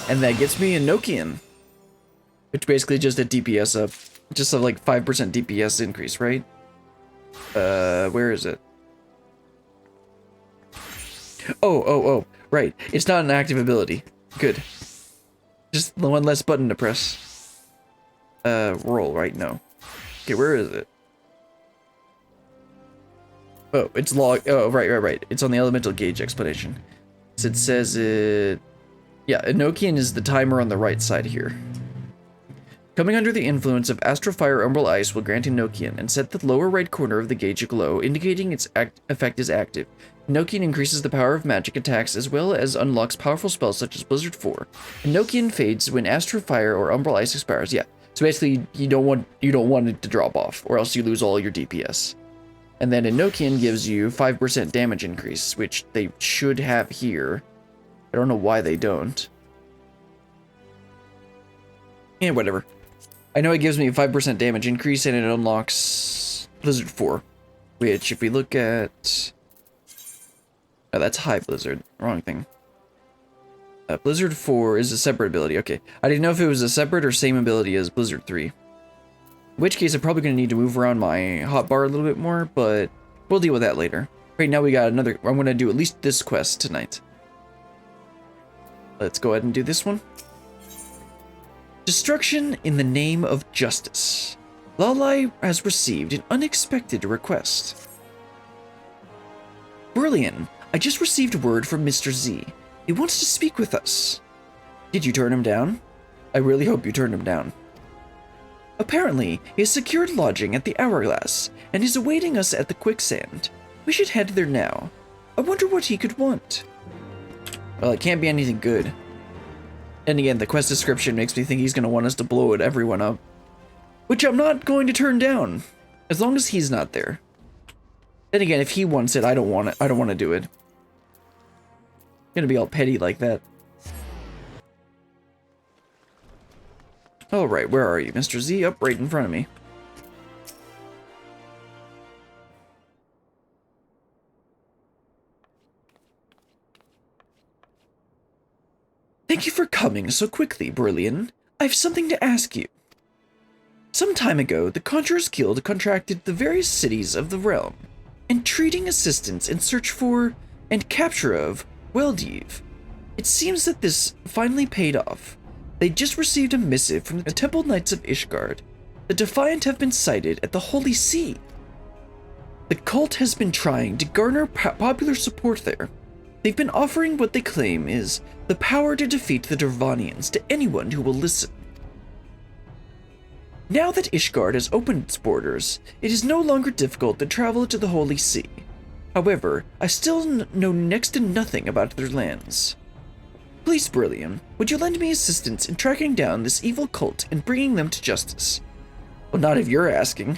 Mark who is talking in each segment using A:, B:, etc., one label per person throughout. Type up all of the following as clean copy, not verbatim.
A: And that gets me a Nokian. Which basically just a DPS up. Just a like 5% DPS increase, right? Where is it? Oh, right. It's not an active ability. Good. Just one less button to press. Roll, right? No. Okay, where is it? Oh, it's log. Oh, right. It's on the elemental gauge explanation. So it says it. Yeah, Enochian is the timer on the right side here. Coming under the influence of Astral Fire Umbral Ice will grant Enochian and set the lower right corner of the gauge aglow, indicating its effect is active. Enochian increases the power of magic attacks as well as unlocks powerful spells such as Blizzard 4. Enochian fades when Astral Fire or Umbral Ice expires. Yeah, so basically you don't want it to drop off, or else you lose all your DPS. And then Enochian gives you 5% damage increase, which they should have here. I don't know why they don't. Yeah, whatever. I know it gives me a 5% damage increase and it unlocks Blizzard 4, which if we look at... Oh, that's High Blizzard. Wrong thing. Blizzard 4 is a separate ability. Okay. I didn't know if it was a separate or same ability as Blizzard 3. In which case, I'm probably going to need to move around my hotbar a little bit more, but we'll deal with that later. Right now we got another... I'm going to do at least this quest tonight. Let's go ahead and do this one. Destruction in the name of justice. Lalai has received an unexpected request. Brilliant. I just received word from Mr. Z. He wants to speak with us. Did you turn him down? I really hope you turned him down. Apparently, he has secured lodging at the Hourglass and is awaiting us at the Quicksand. We should head there now. I wonder what he could want. Well, it can't be anything good. And again, the quest description makes me think he's going to want us to blow everyone up. Which I'm not going to turn down, as long as he's not there. Then again, if he wants it, I don't want it. I don't want to do it. I'm gonna be all petty like that. Alright, where are you, Mr. Z? Up right in front of me. Thank you for coming so quickly, Brilliant. I have something to ask you. Some time ago, the Conjurers Guild contracted the various cities of the realm, entreating assistance in search for and capture of Waldeve. It seems that this finally paid off. They just received a missive from the Temple Knights of Ishgard. The Defiant have been sighted at the Holy See. The cult has been trying to garner popular support there. They've been offering what they claim is the power to defeat the Dervanians to anyone who will listen. Now that Ishgard has opened its borders, it is no longer difficult to travel to the Holy See. However, I still know next to nothing about their lands. Please, Brilliant, would you lend me assistance in tracking down this evil cult and bringing them to justice? Well, not if you're asking.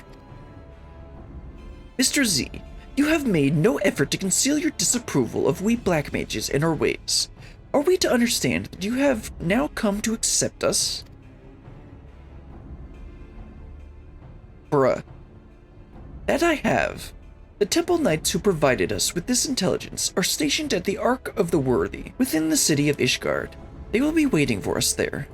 A: Mr. Z, you have made no effort to conceal your disapproval of we black mages and our ways. Are we to understand that you have now come to accept us? Bruh. That I have. The Temple Knights who provided us with this intelligence are stationed at the Ark of the Worthy within the city of Ishgard. They will be waiting for us there.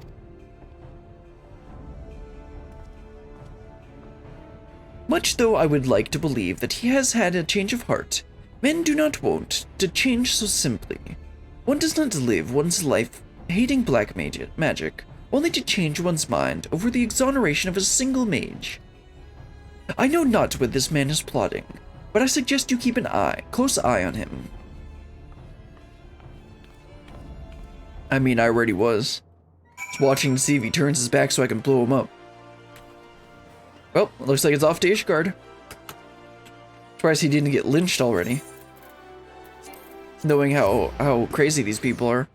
A: Much though I would like to believe that he has had a change of heart, men do not want to change so simply. One does not live one's life hating black magic, only to change one's mind over the exoneration of a single mage. I know not what this man is plotting, but I suggest you keep an close eye on him. I mean, I already was. Just watching to see if he turns his back so I can blow him up. Well, looks like it's off to Ishgard. Surprised he didn't get lynched already. Knowing how crazy these people are.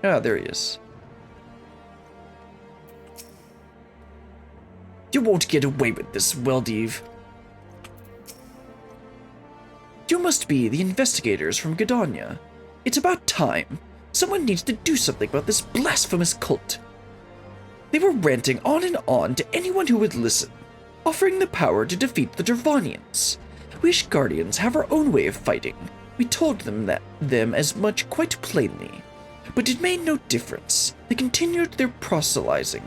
A: Ah, there he is. You won't get away with this, Waldeve. You must be the investigators from Gdonia. It's about time. Someone needs to do something about this blasphemous cult. They were ranting on and on to anyone who would listen, offering the power to defeat the Dervanians. We Ishgardians have our own way of fighting. We told them as much quite plainly, but it made no difference. They continued their proselytizing.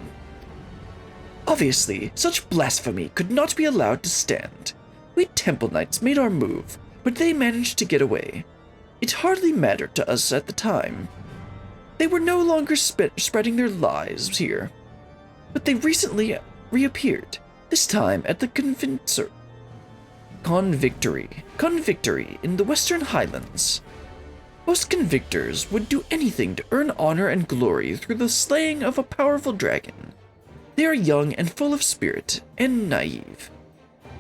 A: Obviously, such blasphemy could not be allowed to stand. We Temple Knights made our move, but they managed to get away. It hardly mattered to us at the time. They were no longer spreading their lies here, but they recently reappeared, this time at the Convictory in the Western Highlands. Most convictors would do anything to earn honor and glory through the slaying of a powerful dragon. They are young and full of spirit, and naive.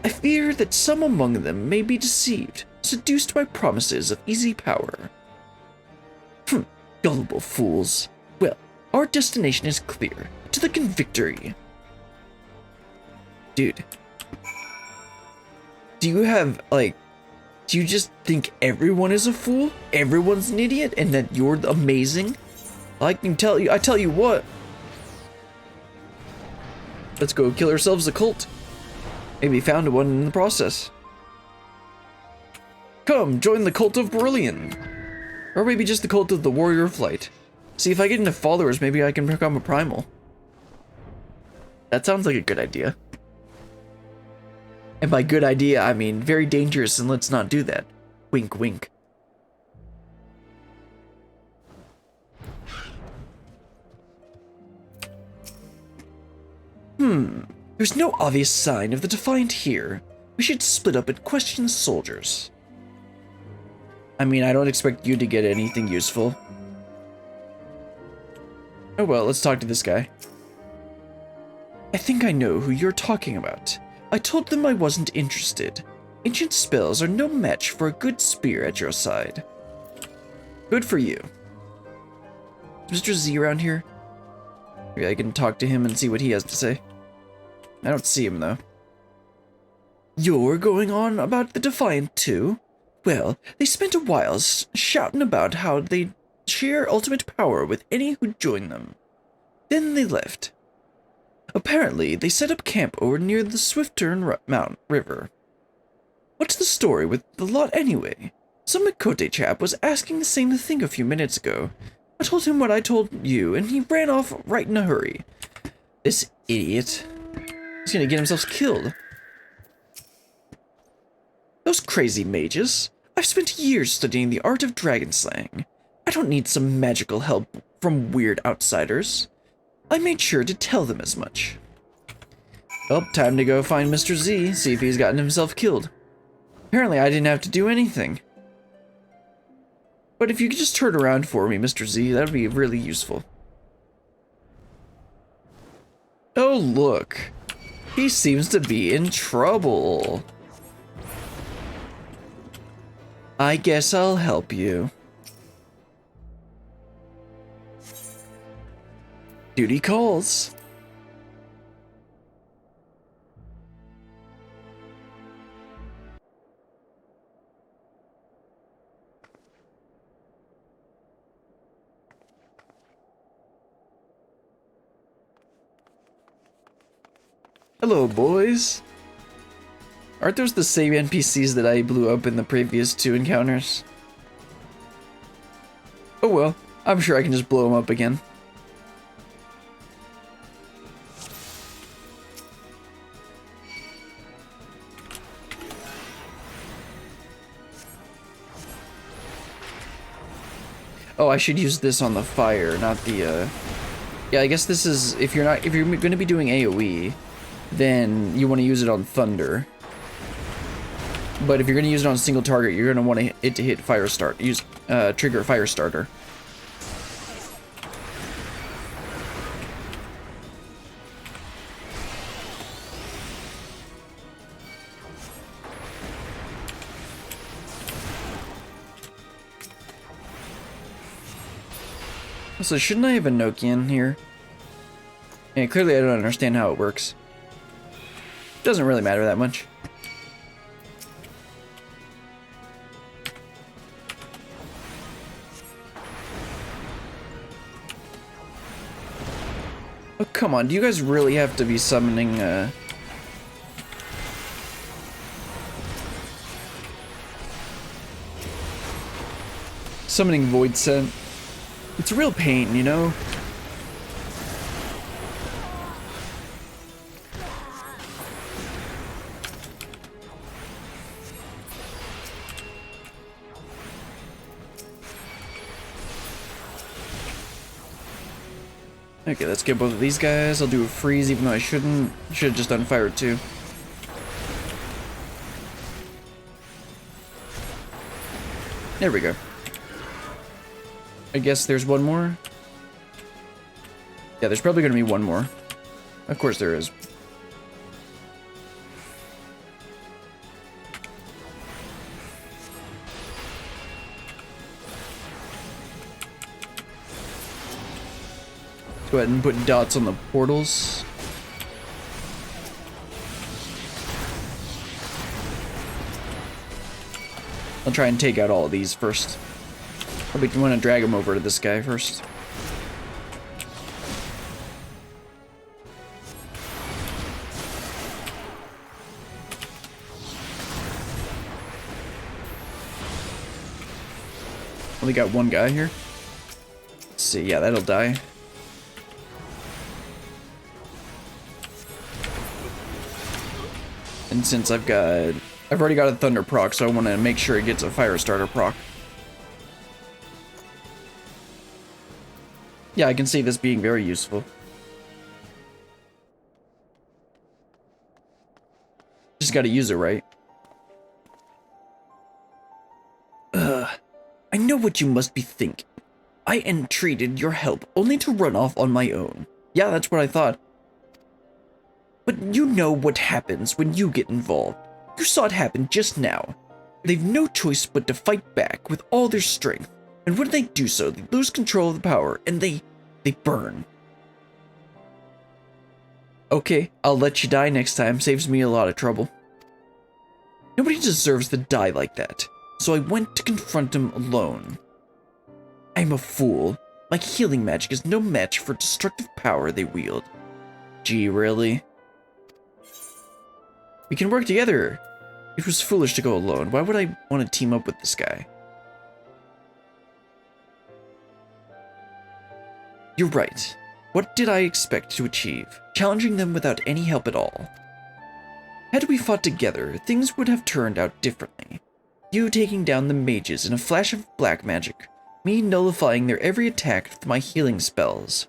A: I fear that some among them may be deceived, seduced by promises of easy power. Gullible fools. Well, our destination is clear, to the Convictory. Dude. Do you just think everyone is a fool? Everyone's an idiot and that you're amazing? I tell you what. Let's go kill ourselves a cult. Maybe found one in the process. Come, join the cult of Brilliant. Or maybe just the cult of the Warrior of Light. See, if I get enough followers, maybe I can become a primal. That sounds like a good idea. And by good idea, I mean very dangerous, and let's not do that. Wink, wink. There's no obvious sign of the Defiant here. We should split up and question the soldiers. I mean, I don't expect you to get anything useful. Oh well, let's talk to this guy. I think I know who you're talking about. I told them I wasn't interested. Ancient spells are no match for a good spear at your side. Good for you. Is Mr. Z around here? Maybe I can talk to him and see what he has to say. I don't see him, though. You're going on about the Defiant, too? Well, they spent a while shouting about how they'd share ultimate power with any who'd join them. Then they left. Apparently, they set up camp over near the Swiftern Mountain River. What's the story with the lot anyway? Some Mikote chap was asking the same thing a few minutes ago. I told him what I told you, and he ran off right in a hurry. This idiot. He's gonna get himself killed. Those crazy mages. I've spent years studying the art of dragon slaying. I don't need some magical help from weird outsiders. I made sure to tell them as much. Well, time to go find Mr. Z, see if he's gotten himself killed. Apparently I didn't have to do anything. But if you could just turn around for me, Mr. Z, that would be really useful. Oh, look. He seems to be in trouble. I guess I'll help you. Duty calls. Hello, boys. Aren't those the same NPCs that I blew up in the previous 2 encounters? Oh well, I'm sure I can just blow them up again. Oh, I should use this on the fire, not the, Yeah, I guess this is, if you're going to be doing AoE, then you want to use it on Thunder. But if you're going to use it on a single target, you're going to want it to hit Fire Start. Use, trigger Fire Starter. So shouldn't I have a Nokian here? Yeah, clearly I don't understand how it works. Doesn't really matter that much. Oh, come on. Do you guys really have to be summoning, Summoning Void Scent. It's a real pain, you know? Okay, let's get both of these guys. I'll do a freeze even though I shouldn't. Should have just done fire too. There we go. I guess there's one more. Yeah, there's probably going to be one more. Of course there is. Go ahead and put dots on the portals. I'll try and take out all of these first. Probably want to drag them over to this guy first. Only got one guy here. Let's see, yeah, that'll die. And since I've already got a thunder proc, so I want to make sure it gets a fire starter proc. Yeah, I can see this being very useful. Just gotta use it right. I know what you must be thinking. I entreated your help only to run off on my own. Yeah, that's what I thought. But you know what happens when you get involved. You saw it happen just now. They've no choice but to fight back with all their strength. And when they do so, they lose control of the power, and they burn. Okay, I'll let you die next time. Saves me a lot of trouble. Nobody deserves to die like that, so I went to confront him alone. I'm a fool. My healing magic is no match for destructive power they wield. Gee, really? We can work together. It was foolish to go alone. Why would I want to team up with this guy? You're right. What did I expect to achieve? Challenging them without any help at all. Had we fought together, things would have turned out differently. You taking down the mages in a flash of black magic. Me nullifying their every attack with my healing spells.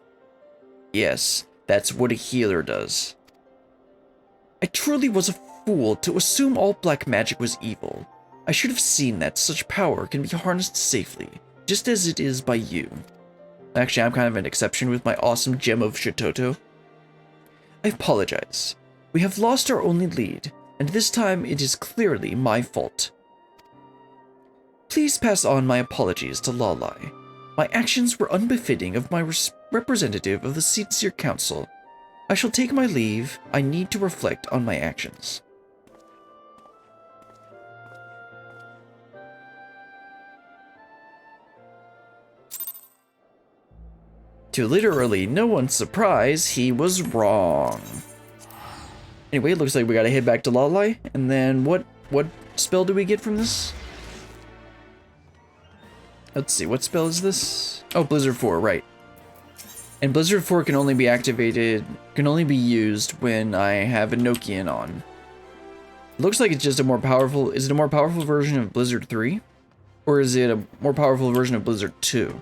A: Yes, that's what a healer does. I truly was a fool to assume all black magic was evil. I should have seen that such power can be harnessed safely, just as it is by you. Actually, I'm kind of an exception with my awesome gem of Shitoto. I apologize. We have lost our only lead, and this time it is clearly my fault. Please pass on my apologies to Lalai. My actions were unbefitting of my representative of the Sincere Council. I shall take my leave. I need to reflect on my actions. To literally no one's surprise, he was wrong. Anyway, it looks like we gotta head back to Lalai, and then what spell do we get from this? Let's see, what spell is this? Oh, Blizzard 4, right. And Blizzard 4 can only be activated, can only be used when I have Enochian on. It looks like it's just a more powerful, is it a more powerful version of Blizzard 3? Or is it a more powerful version of Blizzard 2?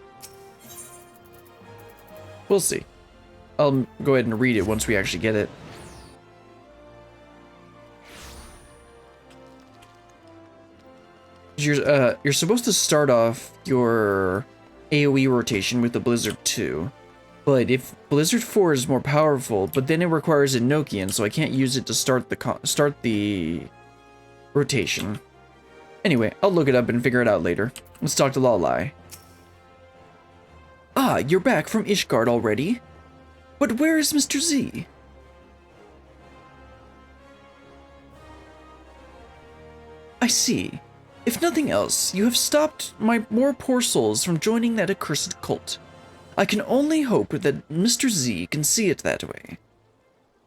A: We'll see. I'll go ahead and read it once we actually get it. You're supposed to start off your AoE rotation with the Blizzard 2. But if Blizzard 4 is more powerful, but then it requires Enochian, so I can't use it to start the rotation. Anyway, I'll look it up and figure it out later. Let's talk to Lalai. Ah, you're back from Ishgard already? But where is Mr. Z? I see. If nothing else, you have stopped my more poor souls from joining that accursed cult. I can only hope that Mr. Z can see it that way.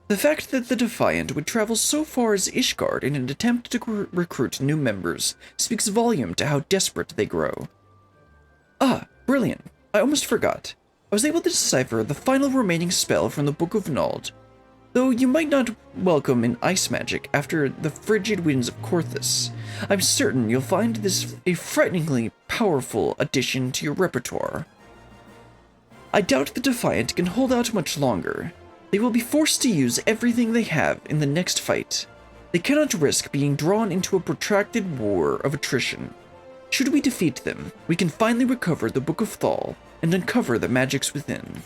A: The fact that the Defiant would travel so far as Ishgard in an attempt to recruit new members speaks volume to how desperate they grow. Ah, brilliant. I almost forgot. I was able to decipher the final remaining spell from the Book of Nald. Though you might not welcome in ice magic after the frigid winds of Korthus, I'm certain you'll find this a frighteningly powerful addition to your repertoire. I doubt the Defiant can hold out much longer. They will be forced to use everything they have in the next fight. They cannot risk being drawn into a protracted war of attrition. Should we defeat them, we can finally recover the Book of Thal and uncover the magics within.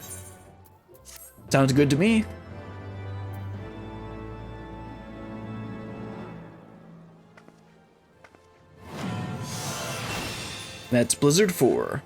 A: Sounds good to me. That's Blizzard 4.